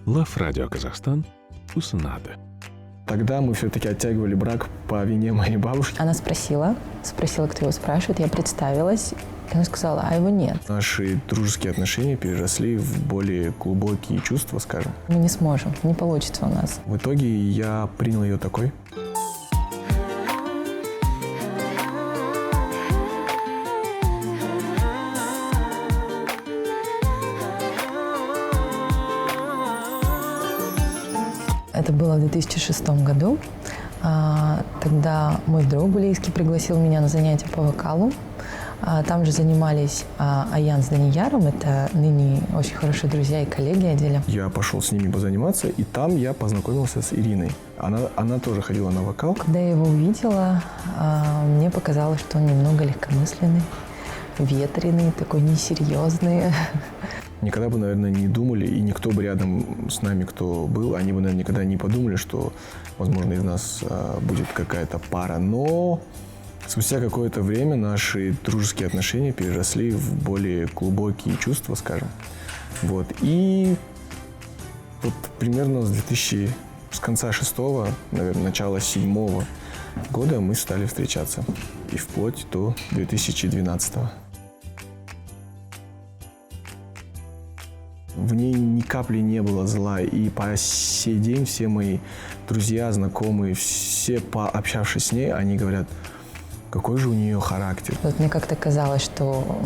Лав Радио Казахстан. Уснады. Тогда мы все-таки оттягивали брак по вине моей бабушки. Она спросила, кто его спрашивает. Я представилась, и она сказала, а его нет. Наши дружеские отношения переросли в более глубокие чувства, скажем. Мы не сможем, не получится у нас. В итоге я принял ее такой. Это было в 2006 году. Тогда мой друг близкий пригласил меня на занятия по вокалу. Там же занимались Аян с Данияром. Это ныне очень хорошие друзья и коллеги Аделя. Я пошел с ними позаниматься, и там я познакомился с Ириной. Она тоже ходила на вокал. Когда я его увидела, мне показалось, что он немного легкомысленный, ветреный, такой несерьезный. Никогда бы, наверное, не думали, и никто бы рядом с нами, кто был, они бы, наверное, никогда не подумали, что, возможно, из нас будет какая-то пара. Но спустя какое-то время наши дружеские отношения переросли в более глубокие чувства, скажем. Вот. И вот примерно с конца 6-го, наверное, начала 7-го года мы стали встречаться. И вплоть до 2012-го. В ней ни капли не было зла, и по сей день все мои друзья, знакомые, все, пообщавшись с ней, они говорят, какой же у нее характер. Вот мне как-то казалось, что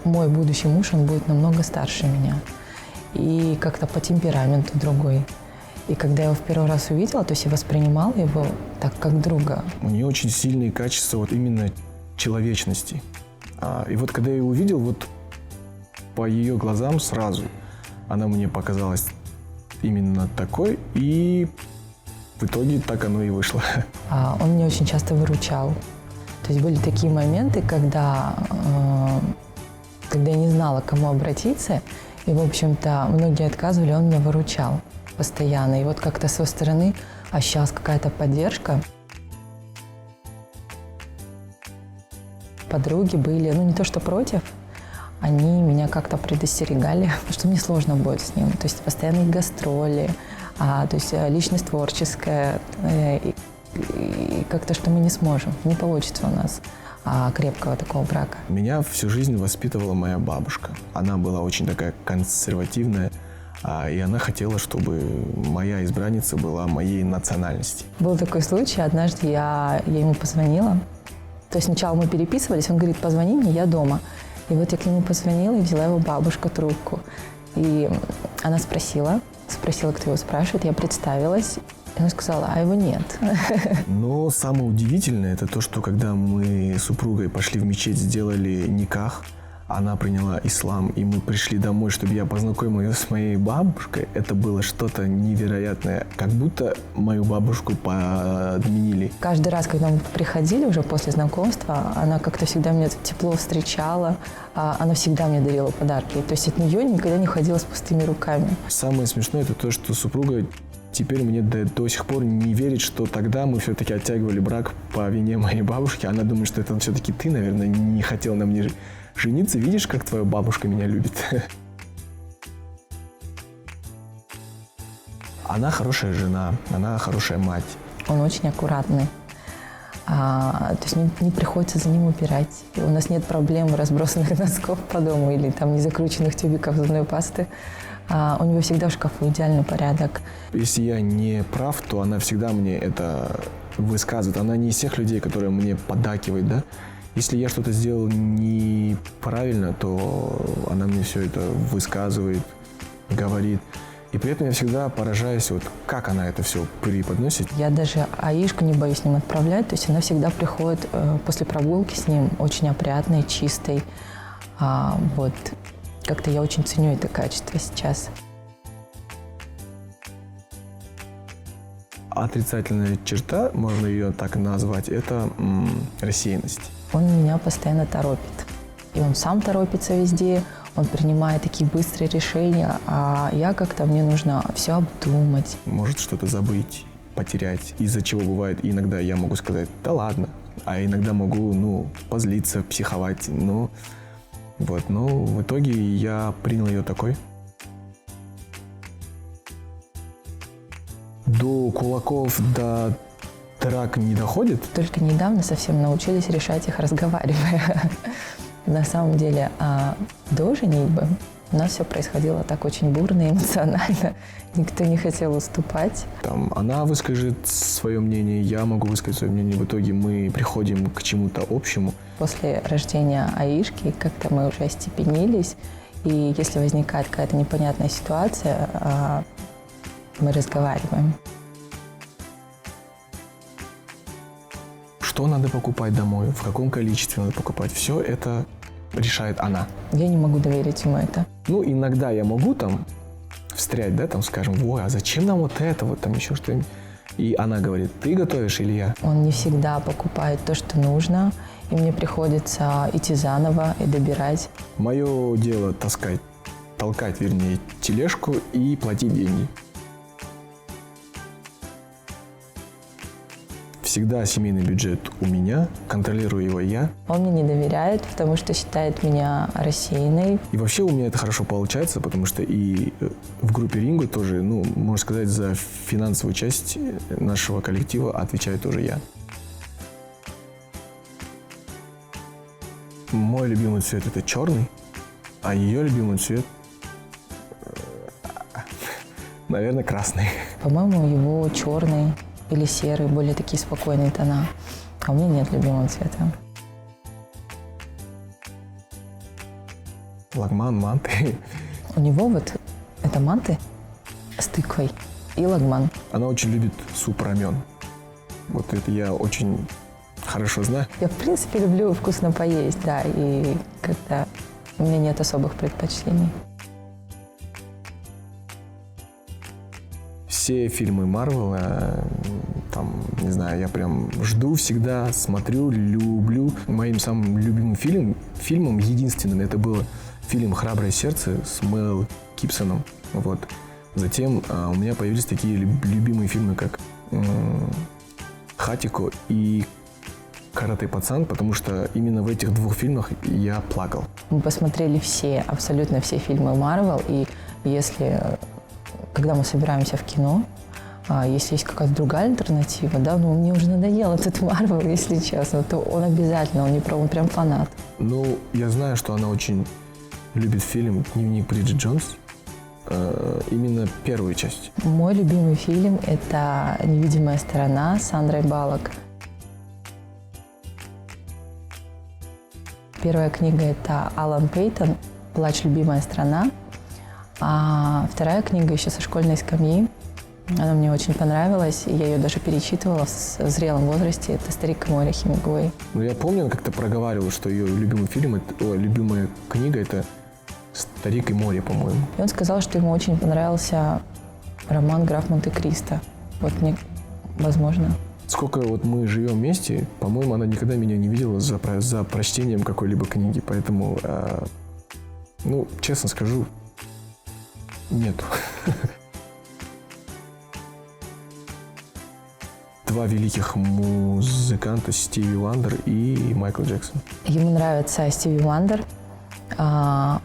мой будущий муж, он будет намного старше меня. И как-то по темпераменту другой. И когда я его в первый раз увидела, то есть я воспринимала его так, как друга. У нее очень сильные качества вот именно человечности. И вот когда я ее увидел, вот по ее глазам сразу она мне показалась именно такой, и в итоге так оно и вышло. Он меня очень часто выручал. То есть были такие моменты, когда я не знала, к кому обратиться, и, в общем-то, многие отказывали, он меня выручал постоянно. И вот как-то со стороны ощущалась какая-то поддержка. Подруги были, не то что против, они меня как-то предостерегали, что мне сложно будет с ним. То есть постоянные гастроли, то есть личность творческая. И как-то, что мы не сможем, не получится у нас крепкого такого брака. Меня всю жизнь воспитывала моя бабушка. Она была очень такая консервативная, и она хотела, чтобы моя избранница была моей национальности. Был такой случай, однажды я ему позвонила. То есть сначала мы переписывались, он говорит, позвони мне, я дома. И вот я к нему позвонила, и взяла его бабушка трубку. И она спросила, кто его спрашивает, я представилась. И она сказала, а его нет. Но самое удивительное, это то, что когда мы с супругой пошли в мечеть, сделали никах, она приняла ислам, и мы пришли домой, чтобы я познакомил ее с моей бабушкой, это было что-то невероятное. Как будто мою бабушку подменили. Каждый раз, когда мы приходили уже после знакомства, она как-то всегда меня тепло встречала, она всегда мне дарила подарки. То есть от нее никогда не ходила с пустыми руками. Самое смешное, это то, что супруга теперь мне до сих пор не верит, что тогда мы все-таки оттягивали брак по вине моей бабушки. Она думает, что это все-таки ты, наверное, не хотел на мне жениться. Видишь, как твоя бабушка меня любит? Она хорошая жена, она хорошая мать. Он очень аккуратный. То есть не приходится за ним убирать. У нас нет проблем разбросанных носков по дому или там незакрученных тюбиков зубной пасты. У него всегда в шкафу идеальный порядок. Если я не прав, то она всегда мне это высказывает. Она не из тех людей, которые мне поддакивают, да? Если я что-то сделал неправильно, то она мне все это высказывает, говорит. И при этом я всегда поражаюсь, вот как она это все преподносит. Я даже Аишку не боюсь с ним отправлять. То есть она всегда приходит после прогулки с ним очень опрятной, чистой. Вот. Как-то я очень ценю это качество сейчас. Отрицательная черта, можно ее так назвать, это рассеянность. Он меня постоянно торопит. И он сам торопится везде, он принимает такие быстрые решения, а я как-то, мне нужно все обдумать. Может что-то забыть, потерять, из-за чего бывает иногда я могу сказать, да ладно, а иногда могу, позлиться, психовать, Вот, но в итоге я принял ее такой. до кулаков, до драк не доходит. Только недавно совсем научились решать их, разговаривая. На самом деле, до женитьбы у нас все происходило так очень бурно и эмоционально. Никто не хотел уступать. Там она выскажет свое мнение, я могу высказать свое мнение. В итоге мы приходим к чему-то общему. После рождения Аишки как-то мы уже остепенились. И если возникает какая-то непонятная ситуация, мы разговариваем. Что надо покупать домой, в каком количестве надо покупать, все это решает она. Я не могу доверить ему это. Ну, иногда я могу там встрять, да, там, скажем, ой, а зачем нам вот это, вот там еще что-нибудь. И она говорит, ты готовишь или я? Он не всегда покупает то, что нужно, и мне приходится идти заново и добирать. Мое дело толкать, вернее, тележку и платить деньги. Всегда семейный бюджет у меня, контролирую его я. Он мне не доверяет, потому что считает меня рассеянной. И вообще у меня это хорошо получается, потому что и в группе Ринго тоже, ну, можно сказать, за финансовую часть нашего коллектива отвечаю тоже я. Мой любимый цвет это черный, а ее любимый цвет, наверное, красный. По-моему, его черный или серый, более такие спокойные тона. А у меня нет любимого цвета. Лагман, манты. У него вот это манты с тыквой и лагман. Она очень любит суп рамен. Вот это я очень хорошо знаю. Я, в принципе, люблю вкусно поесть, да, и как-то у меня нет особых предпочтений. Все фильмы Марвела, там, не знаю, я прям жду всегда, смотрю, люблю. Моим самым любимым фильмом единственным, это был фильм «Храброе сердце» с Мел Гибсоном. Вот. Затем у меня появились такие любимые фильмы, как «Хатико» и «Карате пацан», потому что именно в этих двух фильмах я плакал. Мы посмотрели абсолютно все фильмы Марвел, и когда мы собираемся в кино, если есть какая-то другая альтернатива, да, ну мне уже надоел этот Марвел, если честно, то он обязательно, он прям фанат. Ну, я знаю, что она очень любит фильм «Дневник Бриджит Джонс», именно первую часть. Мой любимый фильм – это «Невидимая сторона» с Сандрой Баллок. Первая книга – это Алан Пейтон «Плач, любимая страна». А вторая книга еще со школьной скамьи. Она мне очень понравилась, и я ее даже перечитывала в зрелом возрасте. Это «Старик и море» Хемингуэй. Ну, я помню, она как-то проговаривала, что ее любимый фильм, любимая книга – это «Старик и море», по-моему. И он сказал, что ему очень понравился роман «Граф Монте-Кристо». Вот мне, возможно. Сколько вот мы живем вместе, по-моему, она никогда меня не видела за прочтением какой-либо книги. Поэтому, ну, честно скажу, нету. Два великих музыканта Стиви Вандер и Майкл Джексон. Ему нравится Стиви Вандер. Он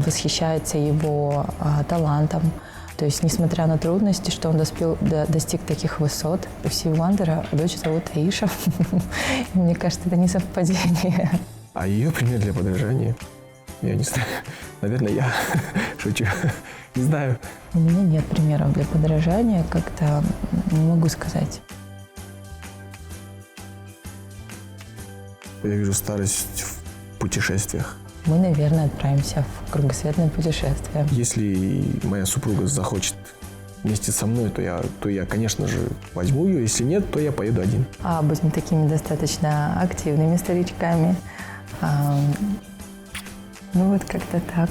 восхищается его талантом. То есть, несмотря на трудности, что он достиг таких высот, у Стиви Вандера дочь зовут Аиша. Мне кажется, это не совпадение. А ее пример для подражания, я не знаю, наверное, я шучу, не знаю. У меня нет примеров для подражания, как-то не могу сказать. Я вижу старость в путешествиях. Мы, наверное, отправимся в кругосветное путешествие. Если моя супруга захочет вместе со мной, то я, конечно же, возьму ее. Если нет, то я поеду один. Будем такими достаточно активными старичками. Ну вот как-то так.